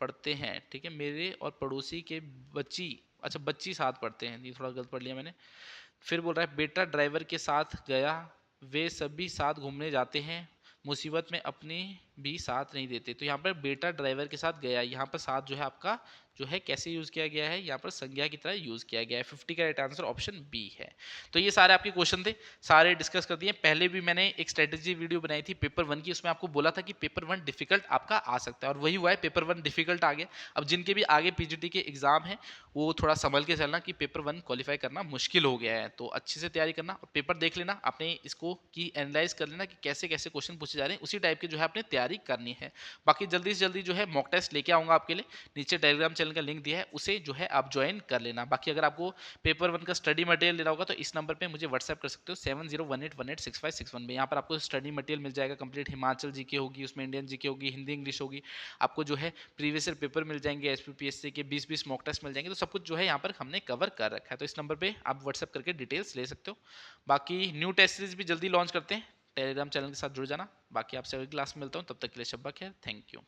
पढ़ते हैं। ठीक है, मेरे और पड़ोसी के बच्ची, अच्छा बच्ची साथ पढ़ते हैं, ये थोड़ा गलत पढ़ लिया मैंने। फिर बोल रहा है बेटा ड्राइवर के साथ गया, वे सभी साथ घूमने जाते हैं, मुसीबत में अपनी भी साथ नहीं देते। तो यहाँ पर बेटा ड्राइवर के साथ गया, यहाँ पर साथ जो है आपका जो है कैसे यूज किया गया है, यहाँ पर संज्ञा की तरह यूज किया गया है। 50 का राइट आंसर ऑप्शन बी है। तो ये सारे आपके क्वेश्चन थे, सारे डिस्कस कर दिए। पहले भी मैंने एक स्ट्रेटेजी वीडियो बनाई थी पेपर 1 की, उसमें आपको बोला था कि पेपर 1 डिफिकल्ट आपका आ सकता है, और वही हुआ है, पेपर 1 डिफिकल्ट आ गया। अब जिनके भी आगे पीजीटी के एग्जाम है वो थोड़ा संभल के चलना कि पेपर 1 क्वालिफाई करना मुश्किल हो गया है। तो अच्छे से तैयारी करना, पेपर देख लेना, आपने इसको की एनालाइज कर लेना कि कैसे कैसे क्वेश्चन पूछे जा रहे हैं, उसी टाइप के जो है आपने तैयारी करनी है। बाकी जल्दी से जल्दी जो है मॉक टेस्ट लेके आऊंगा आपके लिए, नीचे टेलीग्राम चैनल का लिंक दिया है, उसे जो है आप ज्वाइन कर लेना। बाकी अगर आपको पेपर 1 का स्टडी मटेरियल लेना होगा तो इस नंबर पे मुझे व्हाट्सएप कर सकते हो 7018186561 में। यहाँ पर आपको स्टडी मटेरियल मिल जाएगा कंप्लीट, हिमाचल जीके होगी, उसमें इंडियन जीके होगी, हिंदी इंग्लिश होगी, आपको जो है प्रीवियस ईयर पेपर मिल जाएंगे, एसपीपीएससी के 20-20 मॉक टेस्ट मिल जाएंगे। तो सब कुछ जो है यहाँ पर हमने कवर कर रखा है, तो इस नंबर पे आप व्हाट्सएप करके डिटेल्स ले सकते हो। बाकी न्यू टेस्ट सीरीज भी जल्दी लॉन्च करते हैं, टेलीग्राम चैनल के साथ जुड़ जाना। बाकी आपसे अगली क्लास में मिलता हूँ, तब तक के लिए शब्बा खैर, थैंक यू।